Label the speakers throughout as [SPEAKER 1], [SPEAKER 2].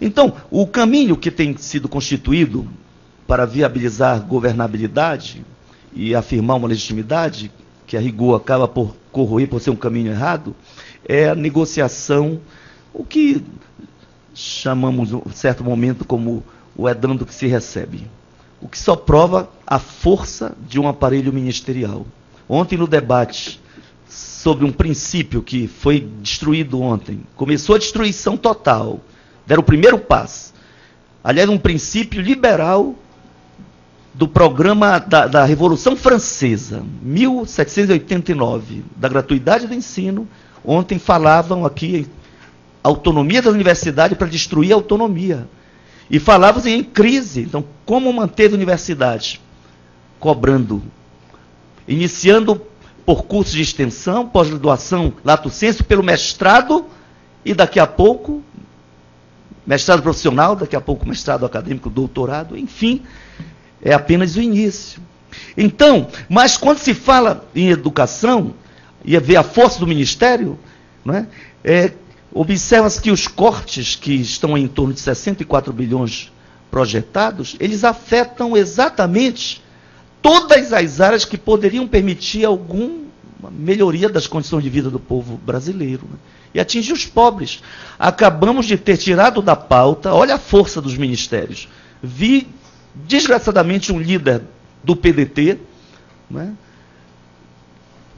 [SPEAKER 1] Então, o caminho que tem sido constituído para viabilizar governabilidade e afirmar uma legitimidade, que a rigor acaba por corroer, por ser um caminho errado, é a negociação, o que chamamos, em certo momento, como o é dando que se recebe. O que só prova a força de um aparelho ministerial. Ontem, no debate sobre um princípio que foi destruído ontem, começou a destruição total, deram o primeiro passo. Aliás, um princípio liberal do programa da Revolução Francesa, 1789, da gratuidade do ensino. Ontem falavam aqui autonomia da universidade para destruir a autonomia. E falavam em crise. Então, como manter a universidade? Cobrando. Iniciando por cursos de extensão, pós-graduação, lato sensu, pelo mestrado, e daqui a pouco, mestrado profissional, daqui a pouco mestrado acadêmico, doutorado, enfim, é apenas o início. Então, mas quando se fala em educação, e vê a força do Ministério, não é? Observa-se que os cortes, que estão em torno de 64 bilhões projetados, eles afetam exatamente todas as áreas que poderiam permitir alguma melhoria das condições de vida do povo brasileiro, né? E atingir os pobres. Acabamos de ter tirado da pauta, olha a força dos ministérios. Vi, desgraçadamente, um líder do PDT, né,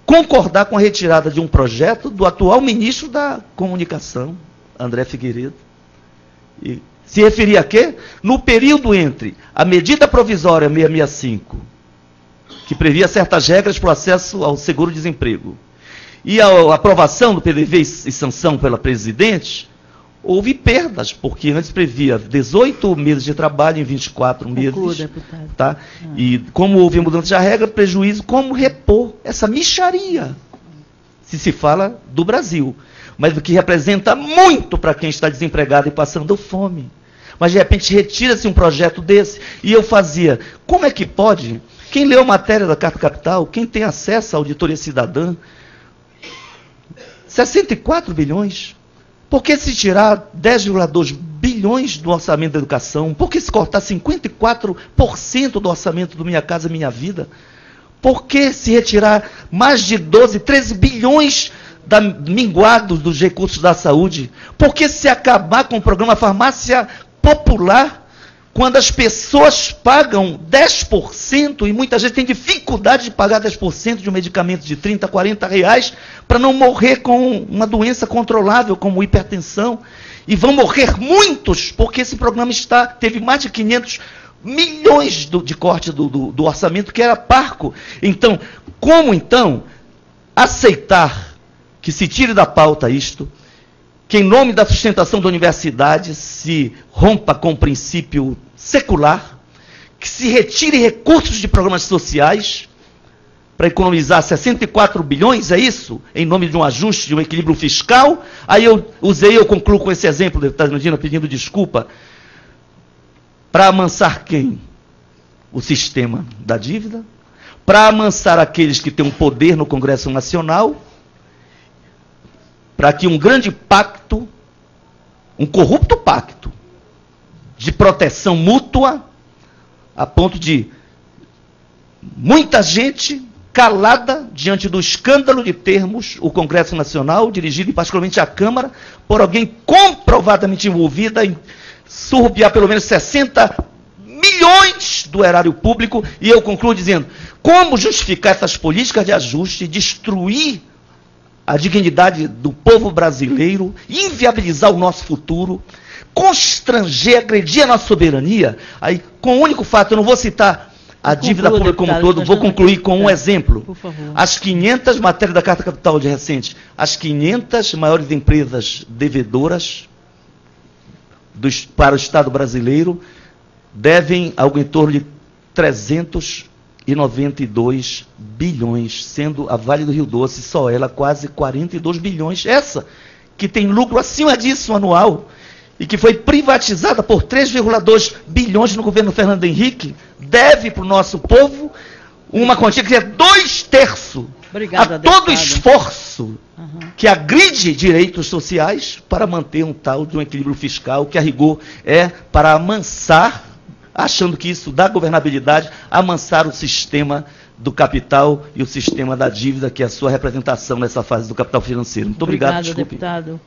[SPEAKER 1] concordar com a retirada de um projeto do atual ministro da Comunicação, André Figueiredo. E se referia a quê? No período entre a medida provisória 665, que previa certas regras para o acesso ao seguro-desemprego, e a aprovação do PDV e sanção pela presidente, houve perdas, porque antes previa 18 meses de trabalho em 24 meses. Deputado. Tá? E como houve mudança de regra, prejuízo, como repor essa mixaria, se fala do Brasil, mas o que representa muito para quem está desempregado e passando fome. Mas de repente retira-se um projeto desse, e eu fazia, como é que pode? Quem leu a matéria da Carta Capital, quem tem acesso à auditoria cidadã, 64 bilhões. Por que se tirar 10,2 bilhões do orçamento da educação? Por que se cortar 54% do orçamento do Minha Casa Minha Vida? Por que se retirar mais de 12, 13 bilhões minguados dos recursos da saúde? Por que se acabar com o programa Farmácia Popular, quando as pessoas pagam 10%, e muita gente tem dificuldade de pagar 10% de um medicamento de 30, 40 reais, para não morrer com uma doença controlável, como hipertensão, e vão morrer muitos, porque esse programa teve mais de 500 milhões de corte do orçamento, que era parco. Então, como então aceitar que se tire da pauta isto, que em nome da sustentação da universidade se rompa com o princípio secular, que se retire recursos de programas sociais para economizar 64 bilhões, é isso? Em nome de um ajuste, de um equilíbrio fiscal. Aí eu concluo com esse exemplo, deputado Medina, pedindo desculpa, para amansar quem? O sistema da dívida, para amansar aqueles que têm um poder no Congresso Nacional, para que um grande pacto, um corrupto pacto, de proteção mútua, a ponto de muita gente calada diante do escândalo de termos o Congresso Nacional, dirigido particularmente a Câmara, por alguém comprovadamente envolvida em surrupiar pelo menos 60 milhões do erário público. E eu concluo dizendo, como justificar essas políticas de ajuste, destruir a dignidade do povo brasileiro, inviabilizar o nosso futuro, constranger, agredir a nossa soberania? Aí, com o único fato, eu não vou citar a dívida pública como um todo, vou concluir com um exemplo.
[SPEAKER 2] Por favor.
[SPEAKER 1] As 500, matéria da Carta Capital de recente, as 500 maiores empresas devedoras para o Estado brasileiro devem algo em torno de 392 bilhões, sendo a Vale do Rio Doce, só ela, quase 42 bilhões. Essa, que tem lucro acima disso anual, e que foi privatizada por 3,2 bilhões no governo Fernando Henrique, deve para o nosso povo uma quantia que é 2/3 a todo o esforço que agride direitos sociais para manter um tal de um equilíbrio fiscal, que a rigor é para amansar, achando que isso dá governabilidade, amansar o sistema do capital e o sistema da dívida, que é a sua representação nessa fase do capital financeiro. Muito obrigado, desculpe.
[SPEAKER 2] Deputado.